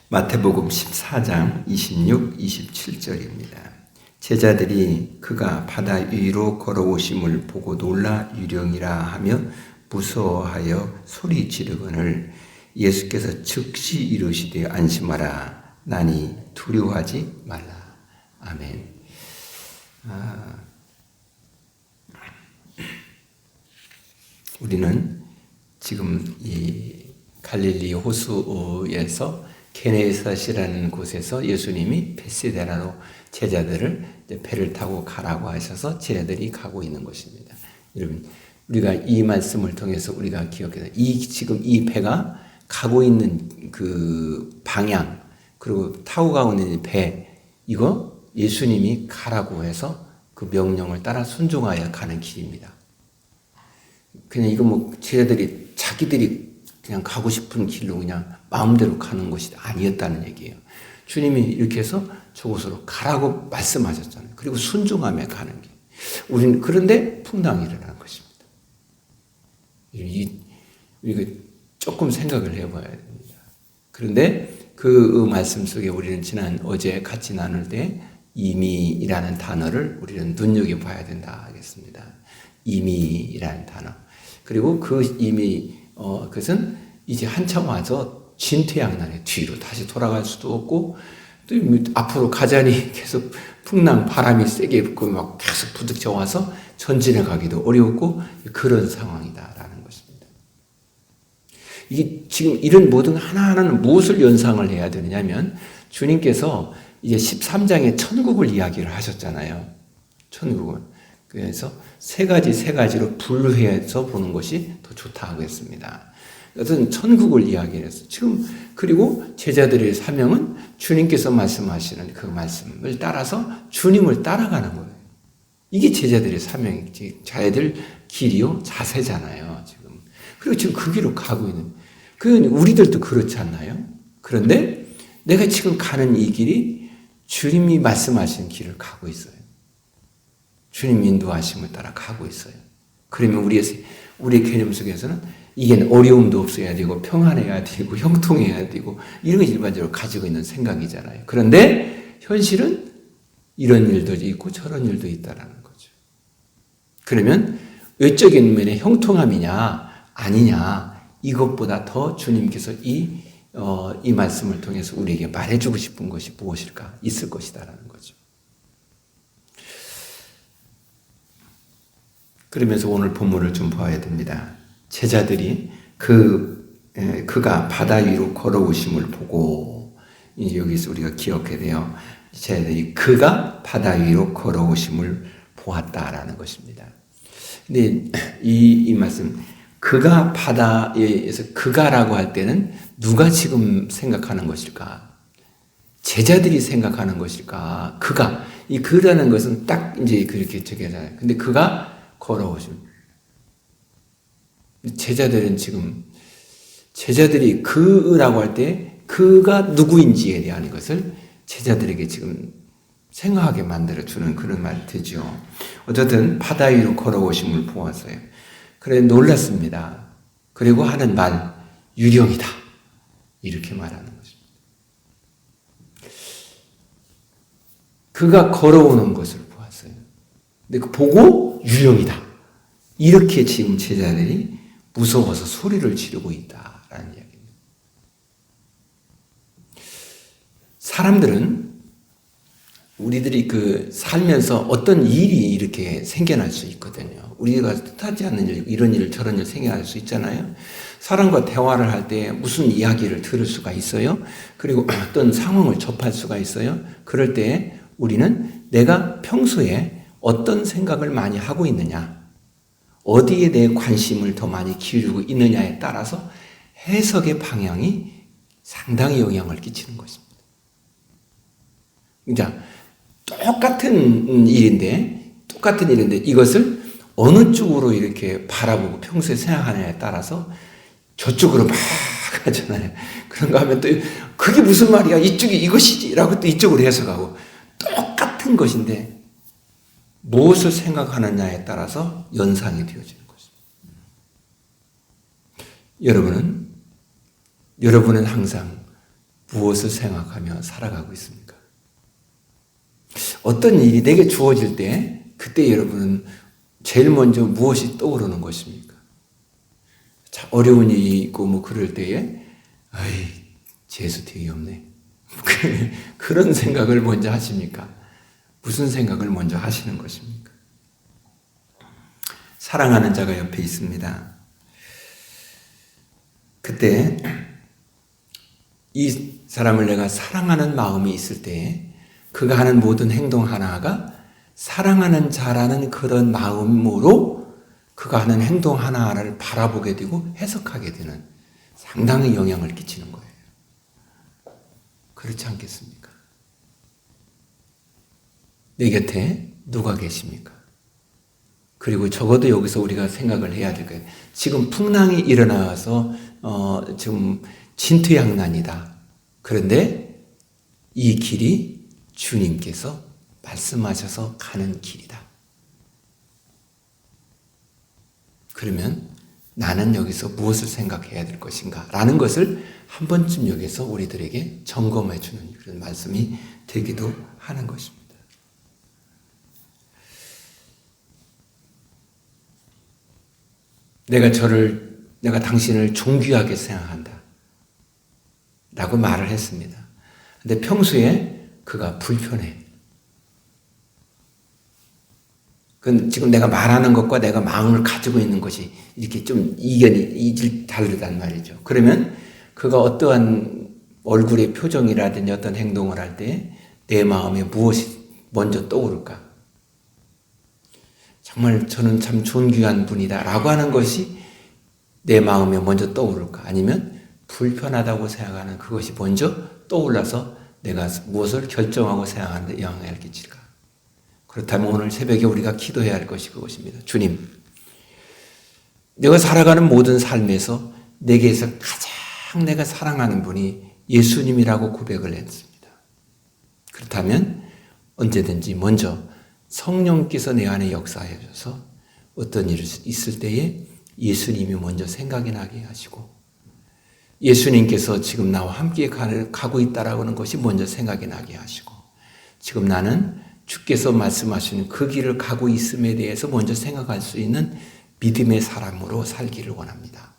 마태복음 14장 26, 27절입니다. 제자들이 그가 바다 위로 걸어오심을 보고 놀라 유령이라 하며 무서워하여 소리 지르거늘 예수께서 즉시 이르시되 안심하라 나니 두려워하지 말라. 아멘. 우리는 지금 이 갈릴리 호수에서 게네사렛이라는 곳에서 예수님이 베세다로 제자들을 배를 타고 가라고 하셔서 제자들이 가고 있는 것입니다. 여러분, 우리가 이 말씀을 통해서 우리가 기억해서 지금 이 배가 가고 있는 그 방향, 그리고 타고 가고 있는 배, 이거 예수님이 가라고 해서 그 명령을 따라 순종하여 가는 길입니다. 그냥 이거 제자들이 자기들이 그냥 가고 싶은 길로 그냥 마음대로 가는 것이 아니었다는 얘기예요. 주님이 이렇게 해서 저곳으로 가라고 말씀하셨잖아요. 그리고 순종하며 가는 길. 우리는 그런데 풍랑이 일어나는 것입니다. 우리가 조금 생각을 해봐야 됩니다. 그런데 그 말씀 속에 우리는 어제 같이 나눌 때 이미라는 단어를 우리는 눈여겨봐야 된다 하겠습니다. 이미라는 단어. 그리고 그 이미 그것은 이제 한참 와서 진퇴양난의 뒤로 다시 돌아갈 수도 없고 또 앞으로 가자니 계속 풍랑 바람이 세게 불고 막 계속 부딪혀 와서 전진해 가기도 어려웠고 그런 상황이다라는 것입니다. 이게 지금 이런 모든 하나하나는 무엇을 연상을 해야 되느냐면 주님께서 이제 13장에 천국을 이야기를 하셨잖아요. 천국을. 그래서 세 가지로 분류해서 보는 것이 더 좋다 하겠습니다. 그것은 천국을 이야기했어요. 지금 그리고 제자들의 사명은 주님께서 말씀하시는 그 말씀을 따라서 주님을 따라가는 거예요. 이게 제자들의 사명이지. 자기들 길이요 자세잖아요. 지금 그리고 지금 그 길로 가고 있는. 우리들도 그렇지 않나요? 그런데 내가 지금 가는 이 길이 주님이 말씀하신 길을 가고 있어요. 주님 인도하심을 따라 가고 있어요. 그러면 우리의 개념 속에서는 이게 어려움도 없어야 되고 평안해야 되고 형통해야 되고 이런 걸 일반적으로 가지고 있는 생각이잖아요. 그런데 현실은 이런 일도 있고 저런 일도 있다라는 거죠. 그러면 외적인 면의 형통함이냐 아니냐 이것보다 더 주님께서 이 말씀을 통해서 우리에게 말해주고 싶은 것이 무엇일까 있을 것이다라는 거죠. 그러면서 오늘 본문을 좀 봐야 됩니다. 제자들이 그가 바다 위로 걸어오심을 보고 이제 여기서 우리가 기억해야 돼요. 제자들이 그가 바다 위로 걸어오심을 보았다라는 것입니다. 근데 이 말씀 그가 바다에서 그가라고 할 때는 누가 지금 생각하는 것일까? 제자들이 생각하는 것일까? 이 그라는 것은 딱 이제 그렇게 저기잖아요. 근데 그가 걸어오심. 제자들이 그라고 할 때 그가 누구인지에 대한 것을 제자들에게 지금 생각하게 만들어주는 그런 말이 되죠. 어쨌든 바다 위로 걸어오심을 보았어요. 그래 놀랐습니다. 그리고 하는 말 유령이다. 이렇게 말하는 것입니다. 그가 걸어오는 것을 보았어요. 근데 보고 유령이다. 이렇게 지금 제자들이 무서워서 소리를 지르고 있다라는 이야기입니다. 사람들은 우리들이 살면서 어떤 일이 이렇게 생겨날 수 있거든요. 우리가 뜻하지 않는 일, 이런 일, 저런 일 생겨날 수 있잖아요. 사람과 대화를 할 때 무슨 이야기를 들을 수가 있어요. 그리고 어떤 상황을 접할 수가 있어요. 그럴 때 우리는 내가 평소에 어떤 생각을 많이 하고 있느냐, 어디에 대해 관심을 더 많이 기울이고 있느냐에 따라서 해석의 방향이 상당히 영향을 끼치는 것입니다. 그러니까 똑같은 일인데 이것을 어느 쪽으로 이렇게 바라보고 평소에 생각하느냐에 따라서 저쪽으로 막 하잖아요. 그런가 하면 또 그게 무슨 말이야? 이쪽이 이것이지 라고 또 이쪽으로 해석하고 똑같은 것인데 무엇을 생각하느냐에 따라서 연상이 되어지는 것입니다. 여러분은 항상 무엇을 생각하며 살아가고 있습니까? 어떤 일이 내게 주어질 때 그때 여러분은 제일 먼저 무엇이 떠오르는 것입니까? 자, 어려운 일이 있고 뭐 그럴 때에 재수 되게 없네. 그런 생각을 먼저 하십니까? 무슨 생각을 먼저 하시는 것입니까? 사랑하는 자가 옆에 있습니다. 그때 이 사람을 내가 사랑하는 마음이 있을 때 그가 하는 모든 행동 하나가 사랑하는 자라는 그런 마음으로 그가 하는 행동 하나하나를 바라보게 되고 해석하게 되는 상당히 영향을 끼치는 거예요. 그렇지 않겠습니까? 내 곁에 누가 계십니까? 그리고 적어도 여기서 우리가 생각을 해야 될 거예요. 지금 풍랑이 일어나서 지금 진퇴양난이다. 그런데 이 길이 주님께서 말씀하셔서 가는 길이다. 그러면 나는 여기서 무엇을 생각해야 될 것인가? 라는 것을 한 번쯤 여기서 우리들에게 점검해 주는 그런 말씀이 되기도 하는 것입니다. 내가 당신을 존귀하게 생각한다. 라고 말을 했습니다. 근데 평소에 그가 불편해. 지금 내가 말하는 것과 내가 마음을 가지고 있는 것이 이렇게 좀 이견이 다르단 말이죠. 그러면 그가 어떠한 얼굴의 표정이라든지 어떤 행동을 할 때 내 마음에 무엇이 먼저 떠오를까? 정말 저는 참 존귀한 분이다 라고 하는 것이 내 마음에 먼저 떠오를까? 아니면 불편하다고 생각하는 그것이 먼저 떠올라서 내가 무엇을 결정하고 생각하는 데 영향을 끼칠까? 그렇다면 오늘 새벽에 우리가 기도해야 할 것이 그것입니다. 주님, 내가 살아가는 모든 삶에서 내게서 가장 내가 사랑하는 분이 예수님이라고 고백을 했습니다. 그렇다면 언제든지 먼저 성령께서 내 안에 역사해 줘서 어떤 일이 있을 때에 예수님이 먼저 생각이 나게 하시고 예수님께서 지금 나와 함께 가고 있다라고 하는 것이 먼저 생각이 나게 하시고 지금 나는 주께서 말씀하시는 그 길을 가고 있음에 대해서 먼저 생각할 수 있는 믿음의 사람으로 살기를 원합니다.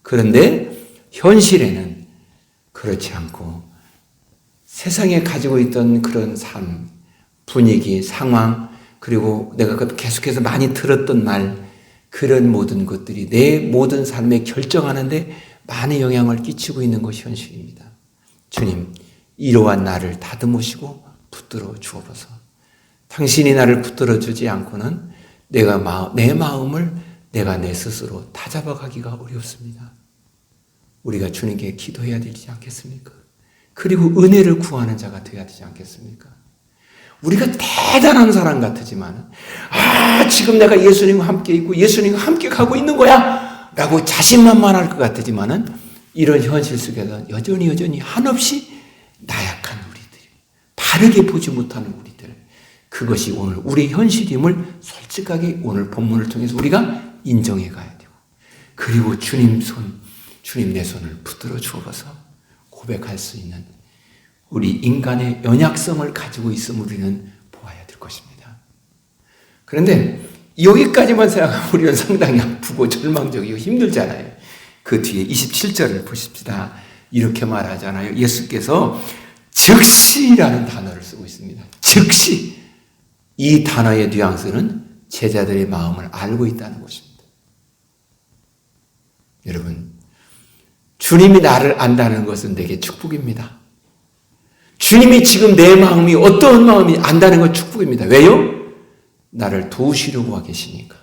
그런데 현실에는 그렇지 않고 세상에 가지고 있던 그런 삶, 분위기, 상황, 그리고 내가 계속해서 많이 들었던 말, 그런 모든 것들이 내 모든 삶에 결정하는데 많은 영향을 끼치고 있는 것이 현실입니다. 주님, 이러한 나를 다듬으시고 붙들어 주옵소서. 당신이 나를 붙들어 주지 않고는 내 마음을 내가 내 스스로 다잡아가기가 어렵습니다. 우리가 주님께 기도해야 되지 않겠습니까? 그리고 은혜를 구하는 자가 되어야 되지 않겠습니까? 우리가 대단한 사람 같지만 지금 내가 예수님과 함께 있고 예수님과 함께 가고 있는 거야 라고 자신만만할 것 같지만은 이런 현실 속에서 여전히 한없이 나약한 우리들, 바르게 보지 못하는 우리들, 그것이 오늘 우리의 현실임을 솔직하게 오늘 본문을 통해서 우리가 인정해 가야 되고, 그리고 주님 내 손을 붙들어 주어서 고백할 수 있는 우리 인간의 연약성을 가지고 있음을 우리는 보아야 될 것입니다. 그런데 여기까지만 생각하면 우리는 상당히 아프고 절망적이고 힘들잖아요. 그 뒤에 27절을 보십시다. 이렇게 말하잖아요. 예수께서 즉시라는 단어를 쓰고 있습니다. 즉시. 이 단어의 뉘앙스는 제자들의 마음을 알고 있다는 것입니다. 여러분, 주님이 나를 안다는 것은 내게 축복입니다. 주님이 지금 내 마음이 어떠한 마음이 안다는 건 축복입니다. 왜요? 나를 도우시려고 와 계시니까.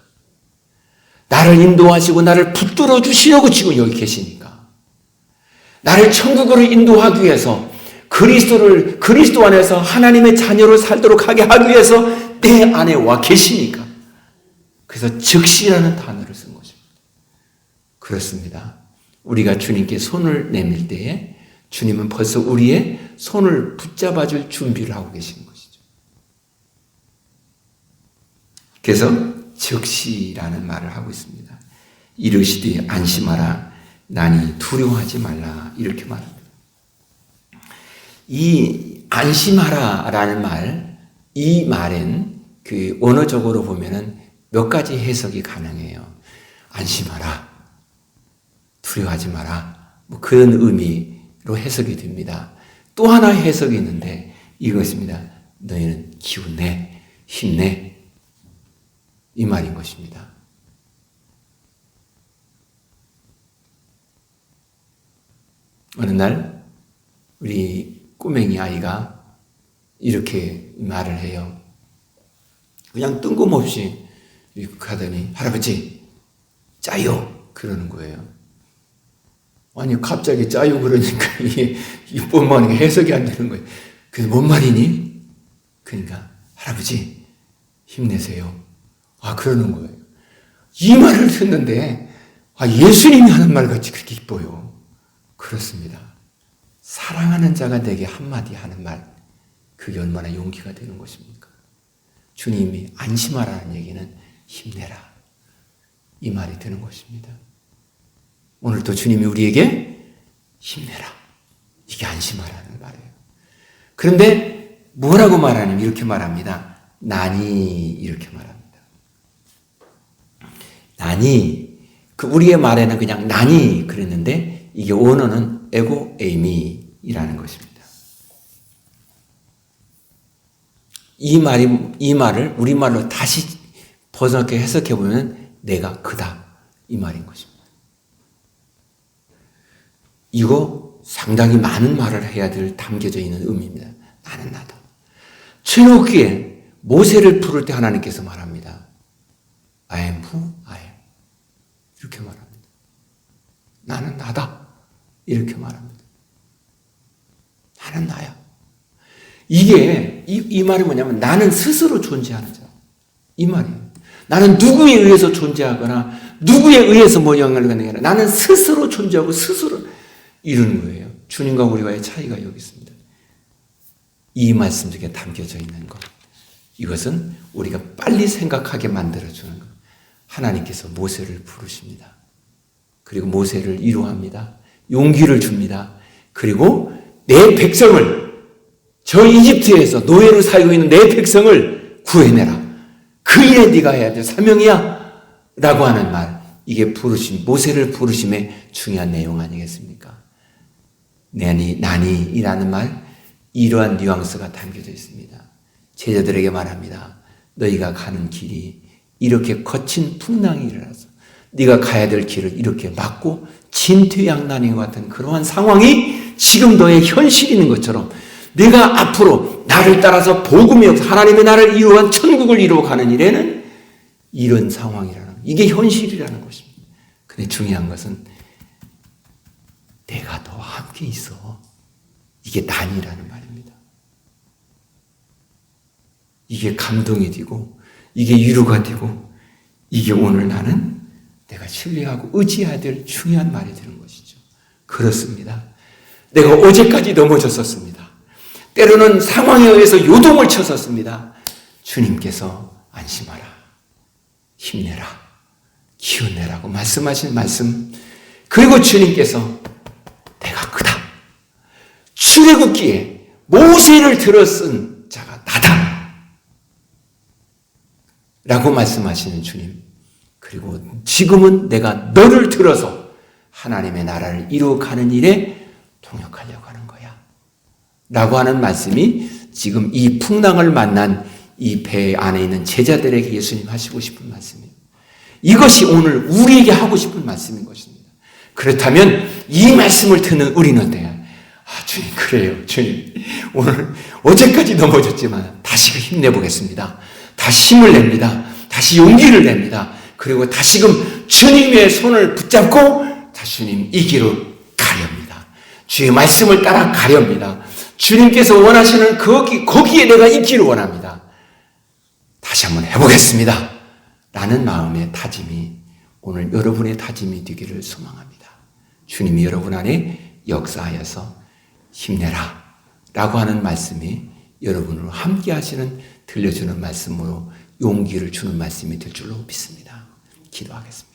나를 인도하시고 나를 붙들어 주시려고 지금 여기 계시니까. 나를 천국으로 인도하기 위해서 그리스도 안에서 하나님의 자녀로 살도록 하게 하기 위해서 내 안에 와 계시니까. 그래서 즉시라는 단어를 쓴 것입니다. 그렇습니다. 우리가 주님께 손을 내밀 때에 주님은 벌써 우리의 손을 붙잡아 줄 준비를 하고 계시는 것이죠. 그래서 즉시라는 말을 하고 있습니다. 이르시되 안심하라, 나니 두려워하지 말라, 이렇게 말합니다. 이 안심하라라는 말, 이 말은 그 언어적으로 보면은 몇 가지 해석이 가능해요. 안심하라, 두려워하지 마라, 뭐 그런 의미로 해석이 됩니다. 또 하나 해석이 있는데 이것입니다. 너희는 기운내, 힘내, 이 말인 것입니다. 어느 날 우리 꼬맹이 아이가 이렇게 말을 해요. 그냥 뜬금없이 가더니 할아버지 짜요 그러는 거예요. 아니 갑자기 짜요 그러니까 이게 뭔 해석이 안 되는 거예요. 그래서 뭔 말이니? 그러니까 할아버지 힘내세요. 그러는 거예요. 이 말을 듣는데 예수님이 하는 말 같이 그렇게 기뻐요. 그렇습니다. 사랑하는 자가 내게 한마디 하는 말, 그게 얼마나 용기가 되는 것입니까? 주님이 안심하라는 얘기는 힘내라, 이 말이 되는 것입니다. 오늘도 주님이 우리에게 힘내라, 이게 안심하라는 말이에요. 그런데 뭐라고 말하냐면 이렇게 말합니다. 나니, 이렇게 말합니다. 나니, 우리의 말에는 그냥 나니 그랬는데 이게 원어는 에고 에이미이라는 것입니다. 이 말을 우리말로 다시 번역해 해석해 보면 내가 그다, 이 말인 것입니다. 이거 상당히 많은 말을 해야 될 담겨져 있는 의미입니다. 나는 나다. 출애굽기에 모세를 부를 때 하나님께서 말합니다. I am who I am. 이렇게 말합니다. 나는 나다. 이렇게 말합니다. 나는 나야. 이게 이 말이 뭐냐면 나는 스스로 존재하는 자. 이 말이에요. 나는 누구에 의해서 존재하거나 누구에 의해서 영향을 받는 게 아니라 나는 스스로 존재하고 스스로 이루는 거예요. 주님과 우리와의 차이가 여기 있습니다. 이 말씀 중에 담겨져 있는 것. 이것은 우리가 빨리 생각하게 만들어주는 것. 하나님께서 모세를 부르십니다. 그리고 모세를 위로합니다. 용기를 줍니다. 그리고 내 백성을, 저 이집트에서 노예로 살고 있는 내 백성을 구해내라. 그 일에 네가 해야 될 사명이야. 라고 하는 말. 이게 모세를 부르심의 중요한 내용 아니겠습니까? 나니이라는 말, 이러한 뉘앙스가 담겨져 있습니다. 제자들에게 말합니다. 너희가 가는 길이 이렇게 거친 풍랑이 일어나서 네가 가야 될 길을 이렇게 막고 진퇴양난인 것 같은 그러한 상황이 지금 너의 현실인 것처럼 네가 앞으로 나를 따라서 복음이 없어 하나님의 나라를 이루어간 천국을 이루어가는 일에는 이런 상황이라는, 이게 현실이라는 것입니다. 근데 중요한 것은 내가 너와 함께 있어. 이게 난이라는 말입니다. 이게 감동이 되고 이게 위로가 되고 이게 오늘 나는 내가 신뢰하고 의지해야 될 중요한 말이 되는 것이죠. 그렇습니다. 내가 어제까지 넘어졌었습니다. 때로는 상황에 의해서 요동을 쳤었습니다. 주님께서 안심하라, 힘내라, 기운내라고 말씀하신 말씀, 그리고 주님께서 내가 크다, 출애굽기에 모세를 들어쓴 자가 나다 라고 말씀하시는 주님, 그리고 지금은 내가 너를 들어서 하나님의 나라를 이루어가는 일에 동역하려고 하는 거야 라고 하는 말씀이 지금 이 풍랑을 만난 이 배 안에 있는 제자들에게 예수님 하시고 싶은 말씀이에요. 이것이 오늘 우리에게 하고 싶은 말씀인 것입니다. 그렇다면 이 말씀을 듣는 우리는 돼야, 주님, 그래요. 주님, 오늘 어제까지 넘어졌지만 다시 힘내보겠습니다. 다시 힘을 냅니다. 다시 용기를 냅니다. 그리고 다시금 주님의 손을 붙잡고 다시 주님 이 길을 가렵니다. 주의 말씀을 따라 가렵니다. 주님께서 원하시는 거기에 내가 있기를 원합니다. 다시 한번 해보겠습니다. 라는 마음의 다짐이 오늘 여러분의 다짐이 되기를 소망합니다. 주님이 여러분 안에 역사하여서 힘내라 라고 하는 말씀이 여러분으로 함께 하시는, 들려주는 말씀으로 용기를 주는 말씀이 될 줄로 믿습니다. 기도하겠습니다.